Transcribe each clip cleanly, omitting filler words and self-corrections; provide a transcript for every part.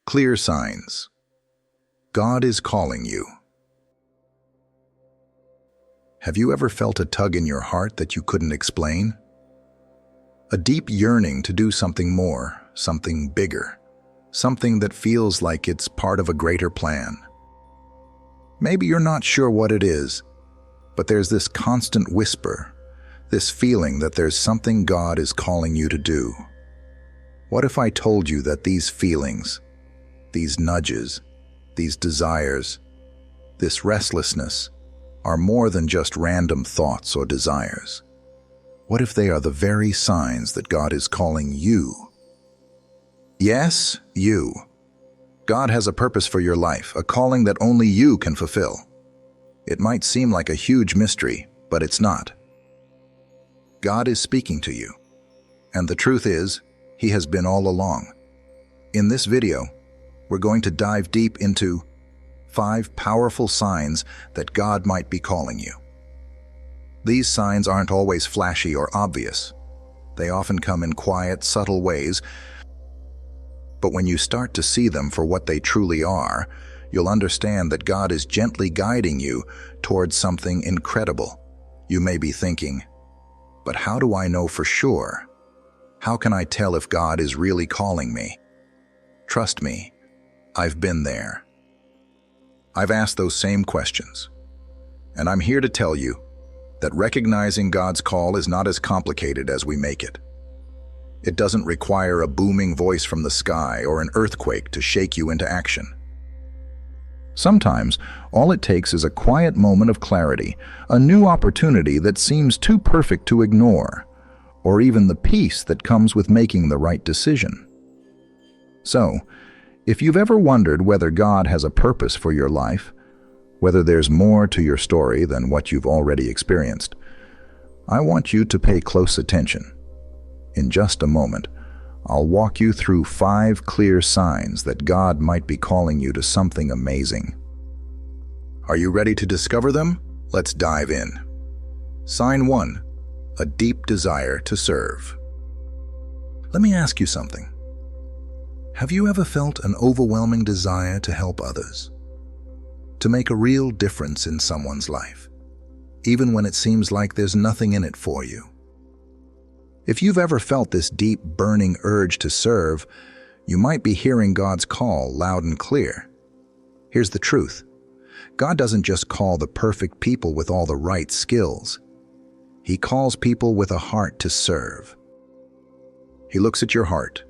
Clear signs. God is calling you. Have you ever felt a tug in your heart that you couldn't explain? A deep yearning to do something more, something bigger, something that feels like it's part of a greater plan. Maybe you're not sure what it is, but there's this constant whisper, this feeling that there's something God is calling you to do. What if I told you that these feelings, these nudges, these desires, this restlessness, are more than just random thoughts or desires? What if they are the very signs that God is calling you? Yes, you. God has a purpose for your life, a calling that only you can fulfill. It might seem like a huge mystery, but it's not. God is speaking to you. And the truth is, He has been all along. In this video, we're going to dive deep into 5 powerful signs that God might be calling you. These signs aren't always flashy or obvious. They often come in quiet, subtle ways, but when you start to see them for what they truly are, you'll understand that God is gently guiding you towards something incredible. You may be thinking, but how do I know for sure? How can I tell if God is really calling me? Trust me, I've been there. I've asked those same questions. And I'm here to tell you that recognizing God's call is not as complicated as we make it. It doesn't require a booming voice from the sky or an earthquake to shake you into action. Sometimes, all it takes is a quiet moment of clarity, a new opportunity that seems too perfect to ignore, or even the peace that comes with making the right decision. So, if you've ever wondered whether God has a purpose for your life, whether there's more to your story than what you've already experienced, I want you to pay close attention. In just a moment, I'll walk you through 5 clear signs that God might be calling you to something amazing. Are you ready to discover them? Let's dive in. Sign 1. A deep desire to serve. Let me ask you something. Have you ever felt an overwhelming desire to help others? To make a real difference in someone's life, even when it seems like there's nothing in it for you? If you've ever felt this deep, burning urge to serve, you might be hearing God's call loud and clear. Here's the truth. God doesn't just call the perfect people with all the right skills. He calls people with a heart to serve. He looks at your heart,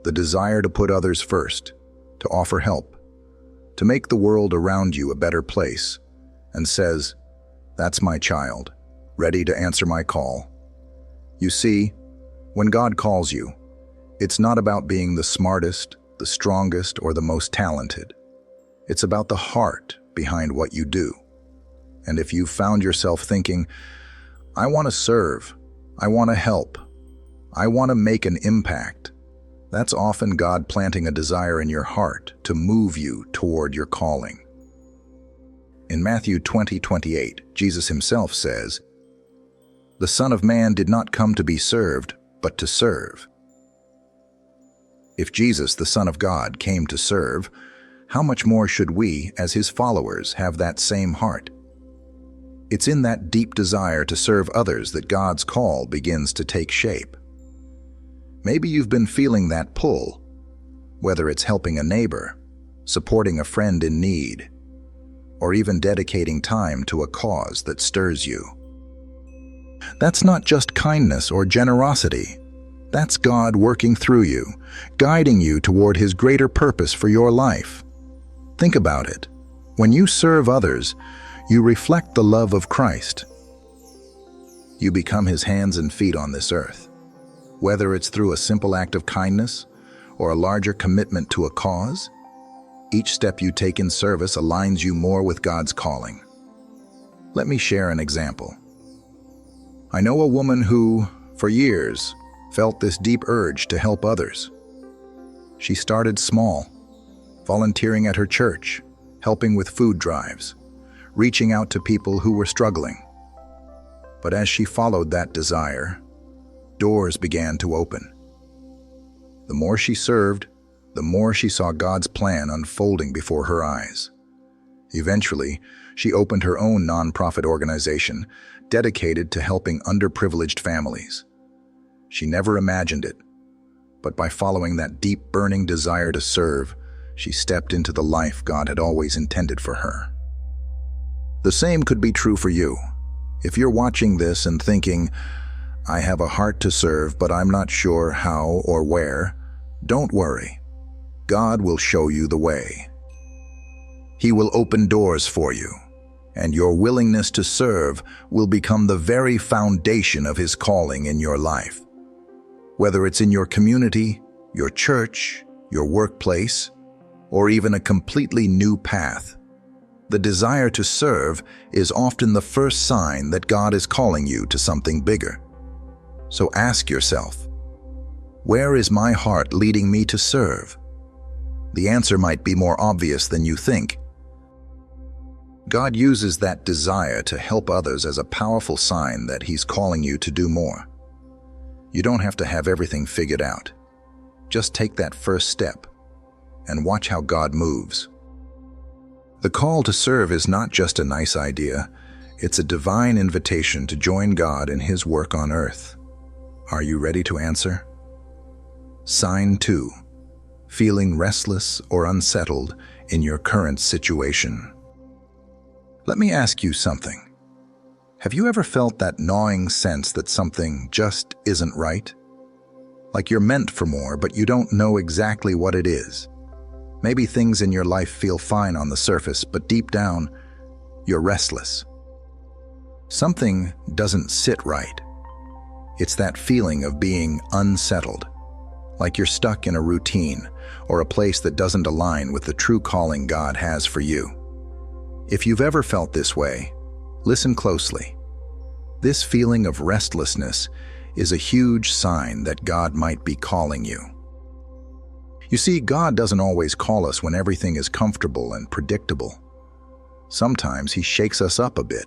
the desire to put others first, to offer help, to make the world around you a better place, and says, "That's my child, ready to answer my call." You see, when God calls you, it's not about being the smartest, the strongest, or the most talented. It's about the heart behind what you do. And if you've found yourself thinking, "I want to serve, I want to help, I want to make an impact," that's often God planting a desire in your heart to move you toward your calling. In Matthew 20:28, Jesus himself says, "The Son of Man did not come to be served, but to serve." If Jesus, the Son of God, came to serve, how much more should we, as his followers, have that same heart? It's in that deep desire to serve others that God's call begins to take shape. Maybe you've been feeling that pull, whether it's helping a neighbor, supporting a friend in need, or even dedicating time to a cause that stirs you. That's not just kindness or generosity. That's God working through you, guiding you toward His greater purpose for your life. Think about it. When you serve others, you reflect the love of Christ. You become His hands and feet on this earth. Whether it's through a simple act of kindness or a larger commitment to a cause, each step you take in service aligns you more with God's calling. Let me share an example. I know a woman who, for years, felt this deep urge to help others. She started small, volunteering at her church, helping with food drives, reaching out to people who were struggling. But as she followed that desire, doors began to open. The more she served, the more she saw God's plan unfolding before her eyes. Eventually, she opened her own nonprofit organization dedicated to helping underprivileged families. She never imagined it, but by following that deep, burning desire to serve, she stepped into the life God had always intended for her. The same could be true for you. If you're watching this and thinking, "I have a heart to serve, but I'm not sure how or where," don't worry. God will show you the way. He will open doors for you, and your willingness to serve will become the very foundation of His calling in your life. Whether it's in your community, your church, your workplace, or even a completely new path, the desire to serve is often the first sign that God is calling you to something bigger. So ask yourself, where is my heart leading me to serve? The answer might be more obvious than you think. God uses that desire to help others as a powerful sign that He's calling you to do more. You don't have to have everything figured out. Just take that first step and watch how God moves. The call to serve is not just a nice idea, it's a divine invitation to join God in His work on earth. Are you ready to answer? Sign 2. Feeling restless or unsettled in your current situation. Let me ask you something. Have you ever felt that gnawing sense that something just isn't right? Like you're meant for more, but you don't know exactly what it is. Maybe things in your life feel fine on the surface, but deep down, you're restless. Something doesn't sit right. It's that feeling of being unsettled, like you're stuck in a routine or a place that doesn't align with the true calling God has for you. If you've ever felt this way, listen closely. This feeling of restlessness is a huge sign that God might be calling you. You see, God doesn't always call us when everything is comfortable and predictable. Sometimes He shakes us up a bit.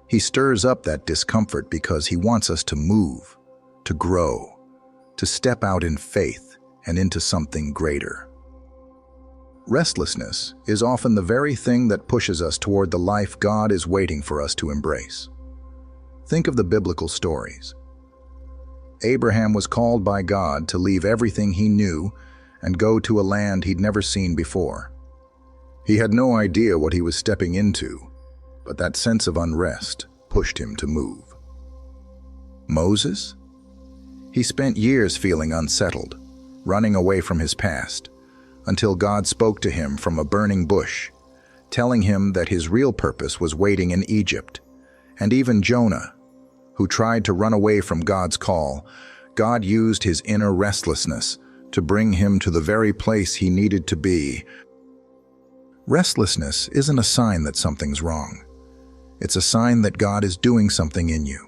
He stirs up that discomfort because He wants us to move, to grow, to step out in faith and into something greater. Restlessness is often the very thing that pushes us toward the life God is waiting for us to embrace. Think of the biblical stories. Abraham was called by God to leave everything he knew and go to a land he'd never seen before. He had no idea what he was stepping into, but that sense of unrest pushed him to move. Moses? He spent years feeling unsettled, running away from his past, until God spoke to him from a burning bush, telling him that his real purpose was waiting in Egypt. And even Jonah, who tried to run away from God's call, God used his inner restlessness to bring him to the very place he needed to be. Restlessness isn't a sign that something's wrong. It's a sign that God is doing something in you,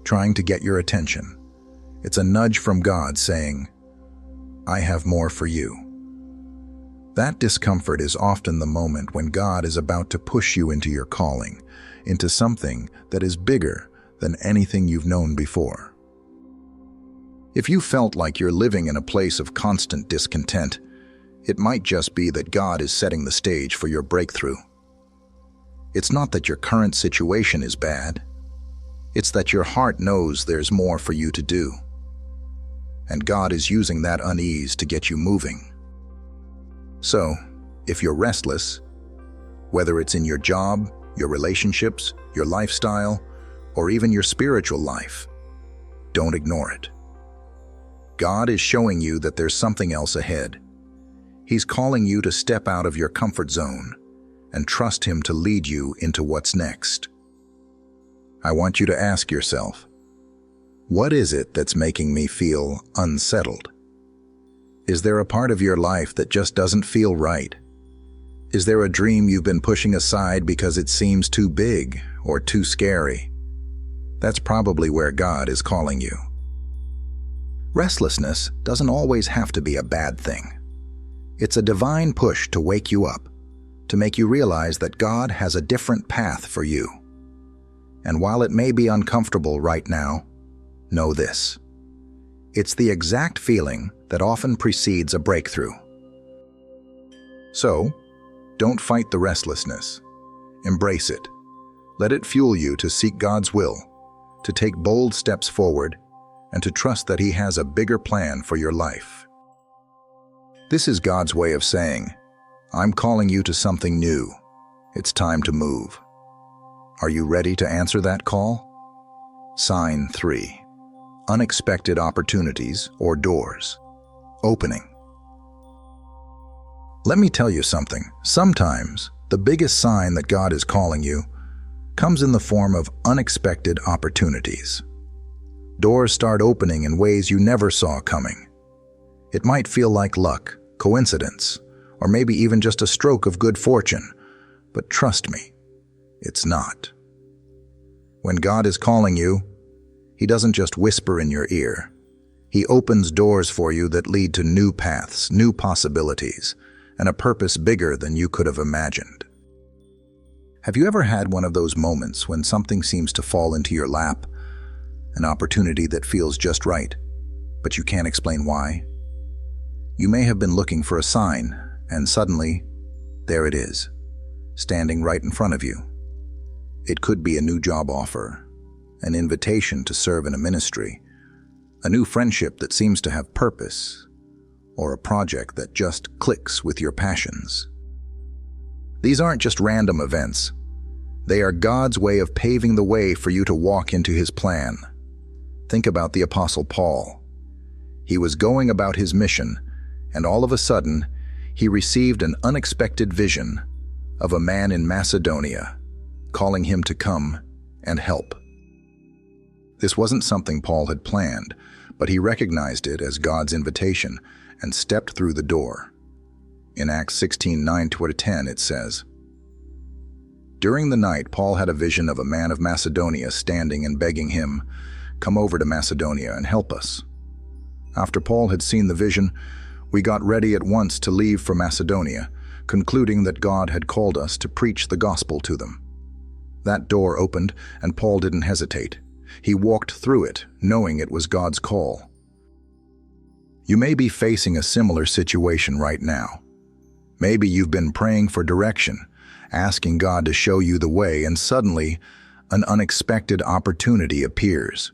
trying to get your attention. It's a nudge from God saying, "I have more for you." That discomfort is often the moment when God is about to push you into your calling, into something that is bigger than anything you've known before. If you felt like you're living in a place of constant discontent, it might just be that God is setting the stage for your breakthrough. It's not that your current situation is bad. It's that your heart knows there's more for you to do. And God is using that unease to get you moving. So, if you're restless, whether it's in your job, your relationships, your lifestyle, or even your spiritual life, don't ignore it. God is showing you that there's something else ahead. He's calling you to step out of your comfort zone and trust Him to lead you into what's next. I want you to ask yourself, what is it that's making me feel unsettled? Is there a part of your life that just doesn't feel right? Is there a dream you've been pushing aside because it seems too big or too scary? That's probably where God is calling you. Restlessness doesn't always have to be a bad thing. It's a divine push to wake you up, to make you realize that God has a different path for you. And while it may be uncomfortable right now, know this. It's the exact feeling that often precedes a breakthrough. So, don't fight the restlessness. Embrace it. Let it fuel you to seek God's will, to take bold steps forward, and to trust that He has a bigger plan for your life. This is God's way of saying, I'm calling you to something new. It's time to move. Are you ready to answer that call? Sign 3. Unexpected opportunities or doors. Opening. Let me tell you something. Sometimes, the biggest sign that God is calling you comes in the form of unexpected opportunities. Doors start opening in ways you never saw coming. It might feel like luck, coincidence, or maybe even just a stroke of good fortune, but trust me, it's not. When God is calling you, He doesn't just whisper in your ear. He opens doors for you that lead to new paths, new possibilities, and a purpose bigger than you could have imagined. Have you ever had one of those moments when something seems to fall into your lap, an opportunity that feels just right, but you can't explain why? You may have been looking for a sign, and suddenly, there it is, standing right in front of you. It could be a new job offer, an invitation to serve in a ministry, a new friendship that seems to have purpose, or a project that just clicks with your passions. These aren't just random events. They are God's way of paving the way for you to walk into His plan. Think about the Apostle Paul. He was going about his mission, and all of a sudden, he received an unexpected vision of a man in Macedonia, calling him to come and help. This wasn't something Paul had planned, but he recognized it as God's invitation and stepped through the door. In Acts 16:9-10 it says, During the night Paul had a vision of a man of Macedonia standing and begging him, Come over to Macedonia and help us. After Paul had seen the vision, we got ready at once to leave for Macedonia, concluding that God had called us to preach the gospel to them. That door opened, and Paul didn't hesitate. He walked through it, knowing it was God's call. You may be facing a similar situation right now. Maybe you've been praying for direction, asking God to show you the way, and suddenly, an unexpected opportunity appears.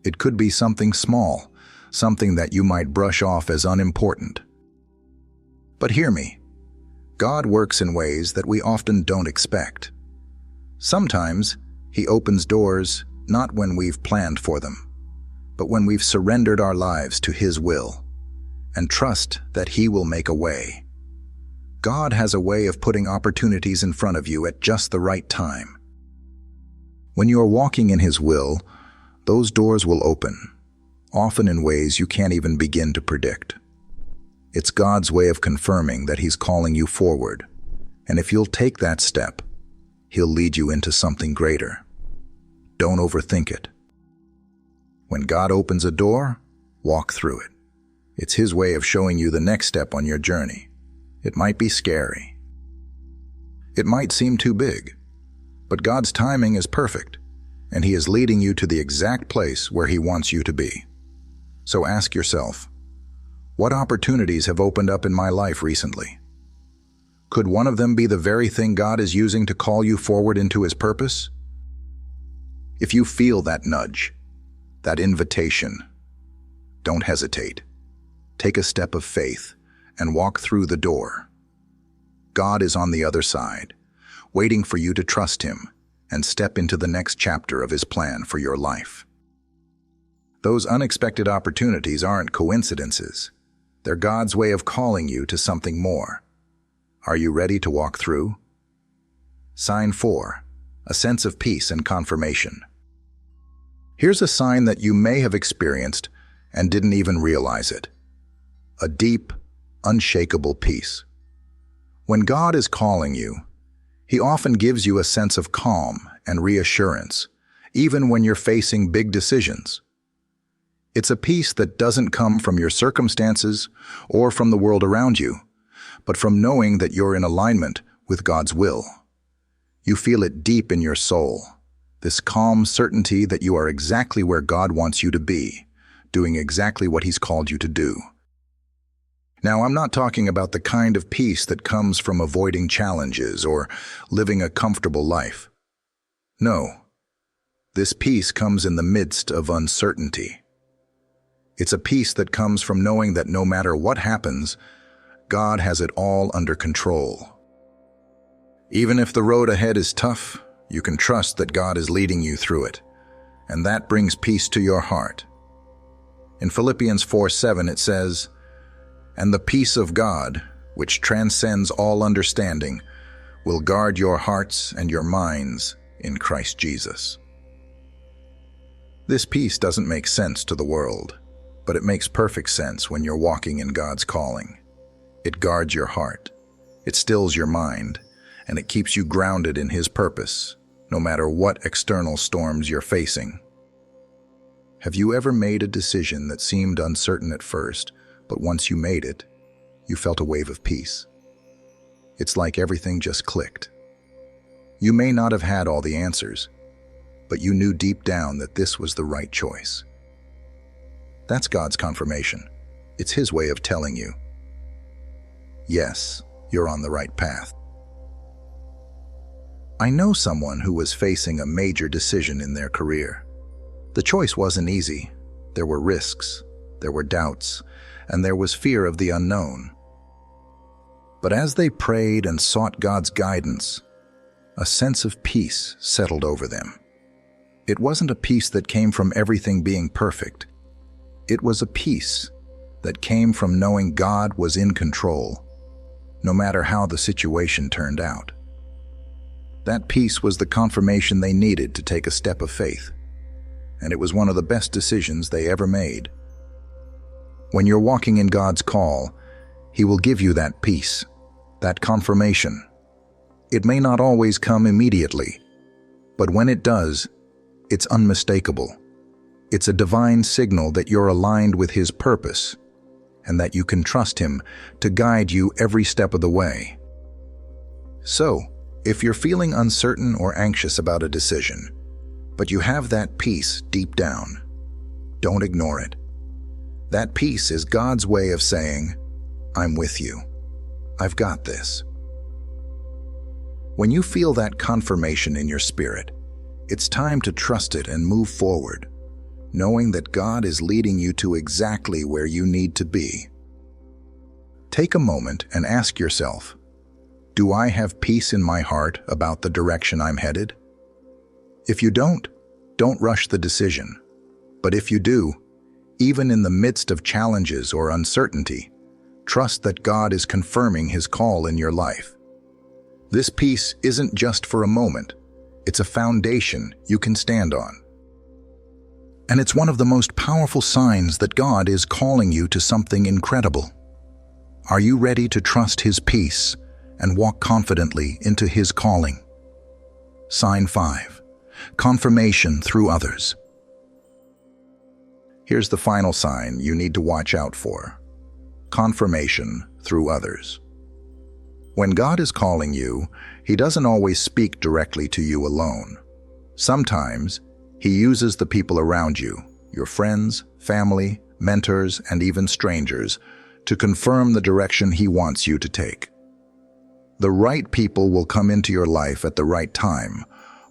It could be something small, something that you might brush off as unimportant. But hear me. God works in ways that we often don't expect. Sometimes, He opens doors not when we've planned for them, but when we've surrendered our lives to His will and trust that He will make a way. God has a way of putting opportunities in front of you at just the right time. When you are walking in His will, those doors will open, often in ways you can't even begin to predict. It's God's way of confirming that He's calling you forward, and if you'll take that step, He'll lead you into something greater. Don't overthink it. When God opens a door, walk through it. It's His way of showing you the next step on your journey. It might be scary. It might seem too big, but God's timing is perfect, and He is leading you to the exact place where He wants you to be. So ask yourself, what opportunities have opened up in my life recently? Could one of them be the very thing God is using to call you forward into His purpose? If you feel that nudge, that invitation, don't hesitate. Take a step of faith and walk through the door. God is on the other side, waiting for you to trust Him and step into the next chapter of His plan for your life. Those unexpected opportunities aren't coincidences. They're God's way of calling you to something more. Are you ready to walk through? Sign 4. A sense of peace and confirmation. Here's a sign that you may have experienced and didn't even realize it. A deep, unshakable peace. When God is calling you, He often gives you a sense of calm and reassurance, even when you're facing big decisions. It's a peace that doesn't come from your circumstances or from the world around you, but from knowing that you're in alignment with God's will. You feel it deep in your soul, this calm certainty that you are exactly where God wants you to be, doing exactly what He's called you to do. Now, I'm not talking about the kind of peace that comes from avoiding challenges or living a comfortable life. No, this peace comes in the midst of uncertainty. It's a peace that comes from knowing that no matter what happens, God has it all under control. Even if the road ahead is tough, you can trust that God is leading you through it, and that brings peace to your heart. In Philippians 4:7 it says, "And the peace of God, which transcends all understanding, will guard your hearts and your minds in Christ Jesus." This peace doesn't make sense to the world, but it makes perfect sense when you're walking in God's calling. It guards your heart, it stills your mind, and it keeps you grounded in His purpose, no matter what external storms you're facing. Have you ever made a decision that seemed uncertain at first, but once you made it, you felt a wave of peace? It's like everything just clicked. You may not have had all the answers, but you knew deep down that this was the right choice. That's God's confirmation. It's His way of telling you, yes, you're on the right path. I know someone who was facing a major decision in their career. The choice wasn't easy. There were risks, there were doubts, and there was fear of the unknown. But as they prayed and sought God's guidance, a sense of peace settled over them. It wasn't a peace that came from everything being perfect. It was a peace that came from knowing God was in control, no matter how the situation turned out. That peace was the confirmation they needed to take a step of faith, and it was one of the best decisions they ever made. When you're walking in God's call, He will give you that peace, that confirmation. It may not always come immediately, but when it does, it's unmistakable. It's a divine signal that you're aligned with His purpose, and that you can trust Him to guide you every step of the way. So, if you're feeling uncertain or anxious about a decision, but you have that peace deep down, don't ignore it. That peace is God's way of saying, I'm with you. I've got this. When you feel that confirmation in your spirit, it's time to trust it and move forward, knowing that God is leading you to exactly where you need to be. Take a moment and ask yourself, do I have peace in my heart about the direction I'm headed? If you don't rush the decision. But if you do, even in the midst of challenges or uncertainty, trust that God is confirming His call in your life. This peace isn't just for a moment. It's a foundation you can stand on. And it's one of the most powerful signs that God is calling you to something incredible. Are you ready to trust His peace and walk confidently into His calling? Sign 5. Confirmation through others. Here's the final sign you need to watch out for. Confirmation through others. When God is calling you, He doesn't always speak directly to you alone. Sometimes He uses the people around you, your friends, family, mentors, and even strangers, to confirm the direction He wants you to take. The right people will come into your life at the right time,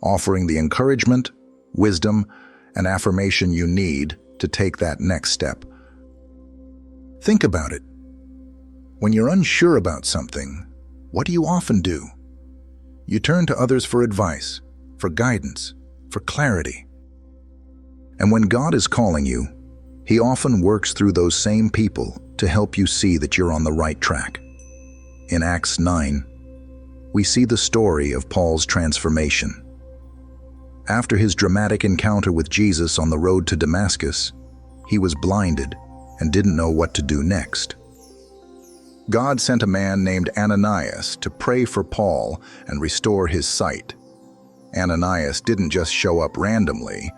offering the encouragement, wisdom, and affirmation you need to take that next step. Think about it. When you're unsure about something, what do you often do? You turn to others for advice, for guidance, for clarity. And when God is calling you, He often works through those same people to help you see that you're on the right track. In Acts 9, we see the story of Paul's transformation. After his dramatic encounter with Jesus on the road to Damascus, he was blinded and didn't know what to do next. God sent a man named Ananias to pray for Paul and restore his sight. Ananias didn't just show up randomly.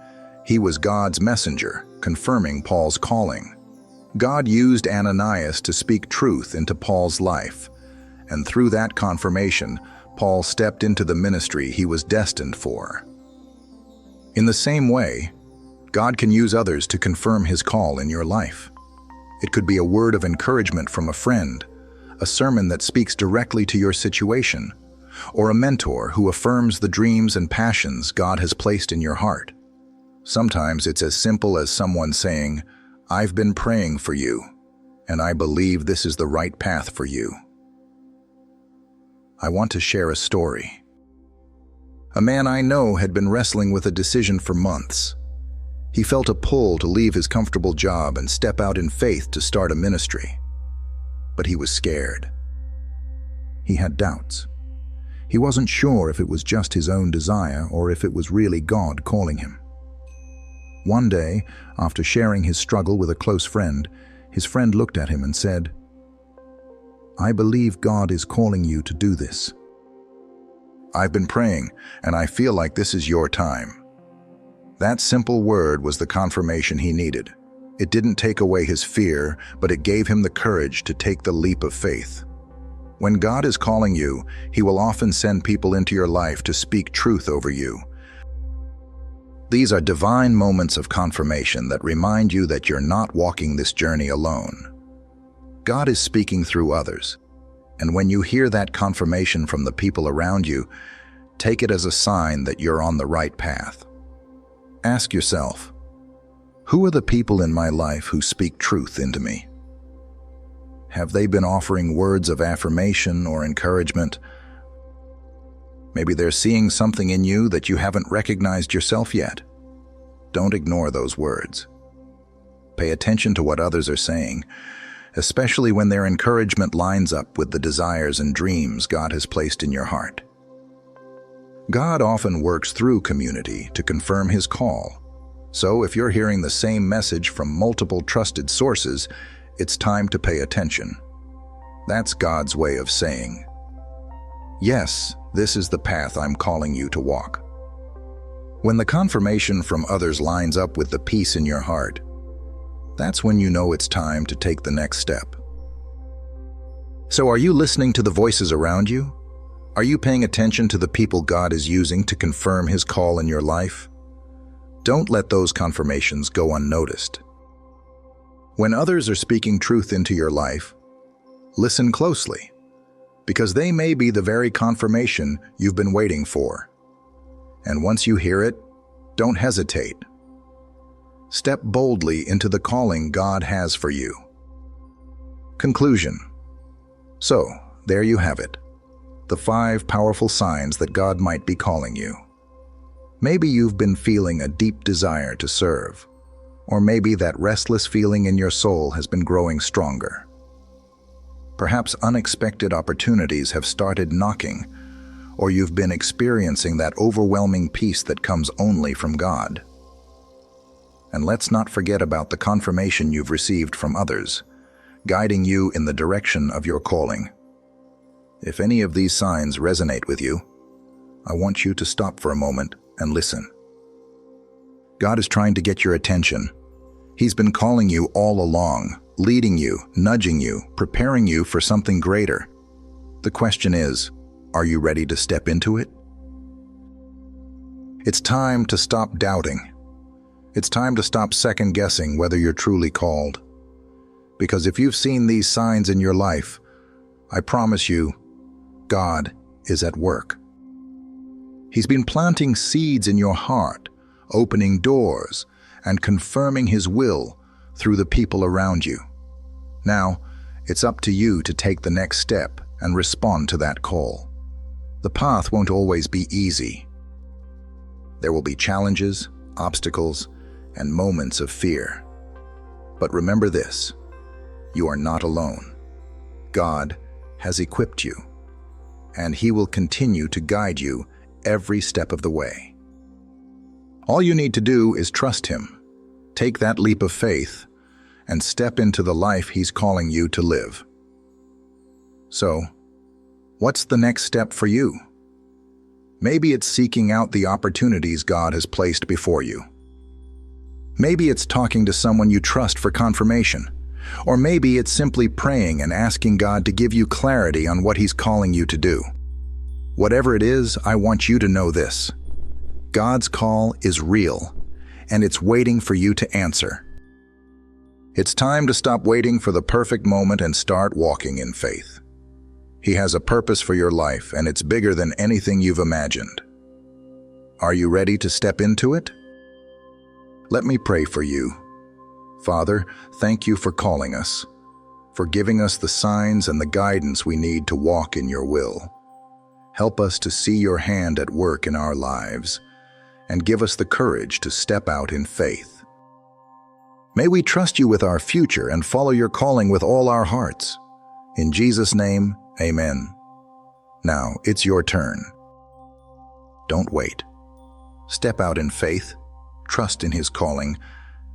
He was God's messenger, confirming Paul's calling. God used Ananias to speak truth into Paul's life, and through that confirmation, Paul stepped into the ministry he was destined for. In the same way, God can use others to confirm His call in your life. It could be a word of encouragement from a friend, a sermon that speaks directly to your situation, or a mentor who affirms the dreams and passions God has placed in your heart. Sometimes it's as simple as someone saying, "I've been praying for you, and I believe this is the right path for you." I want to share a story. A man I know had been wrestling with a decision for months. He felt a pull to leave his comfortable job and step out in faith to start a ministry. But he was scared. He had doubts. He wasn't sure if it was just his own desire or if it was really God calling him. One day, after sharing his struggle with a close friend, his friend looked at him and said, "I believe God is calling you to do this. I've been praying, and I feel like this is your time." That simple word was the confirmation he needed. It didn't take away his fear, but it gave him the courage to take the leap of faith. When God is calling you, He will often send people into your life to speak truth over you. These are divine moments of confirmation that remind you that you're not walking this journey alone. God is speaking through others, and when you hear that confirmation from the people around you, take it as a sign that you're on the right path. Ask yourself, who are the people in my life who speak truth into me? Have they been offering words of affirmation or encouragement? Maybe they're seeing something in you that you haven't recognized yourself yet. Don't ignore those words. Pay attention to what others are saying, especially when their encouragement lines up with the desires and dreams God has placed in your heart. God often works through community to confirm His call. So if you're hearing the same message from multiple trusted sources, it's time to pay attention. That's God's way of saying, "Yes, this is the path I'm calling you to walk." When the confirmation from others lines up with the peace in your heart, that's when you know it's time to take the next step. So are you listening to the voices around you? Are you paying attention to the people God is using to confirm His call in your life? Don't let those confirmations go unnoticed. When others are speaking truth into your life, listen closely, because they may be the very confirmation you've been waiting for. And once you hear it, don't hesitate. Step boldly into the calling God has for you. Conclusion. So, there you have it. The 5 powerful signs that God might be calling you. Maybe you've been feeling a deep desire to serve, or maybe that restless feeling in your soul has been growing stronger. Perhaps unexpected opportunities have started knocking, or you've been experiencing that overwhelming peace that comes only from God. And let's not forget about the confirmation you've received from others, guiding you in the direction of your calling. If any of these signs resonate with you, I want you to stop for a moment and listen. God is trying to get your attention. He's been calling you all along, leading you, nudging you, preparing you for something greater. The question is, are you ready to step into it? It's time to stop doubting. It's time to stop second-guessing whether you're truly called. Because if you've seen these signs in your life, I promise you, God is at work. He's been planting seeds in your heart, opening doors, and confirming His will through the people around you. Now, it's up to you to take the next step and respond to that call. The path won't always be easy. There will be challenges, obstacles, and moments of fear. But remember this, you are not alone. God has equipped you, and He will continue to guide you every step of the way. All you need to do is trust Him, take that leap of faith, and step into the life He's calling you to live. So, what's the next step for you? Maybe it's seeking out the opportunities God has placed before you. Maybe it's talking to someone you trust for confirmation. Or maybe it's simply praying and asking God to give you clarity on what He's calling you to do. Whatever it is, I want you to know this. God's call is real, and it's waiting for you to answer. It's time to stop waiting for the perfect moment and start walking in faith. He has a purpose for your life, and it's bigger than anything you've imagined. Are you ready to step into it? Let me pray for you. Father, thank you for calling us, for giving us the signs and the guidance we need to walk in your will. Help us to see your hand at work in our lives, and give us the courage to step out in faith. May we trust you with our future and follow your calling with all our hearts. In Jesus' name, amen. Now, it's your turn. Don't wait. Step out in faith, trust in his calling,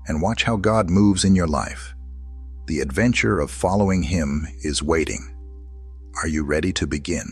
and watch how God moves in your life. The adventure of following him is waiting. Are you ready to begin?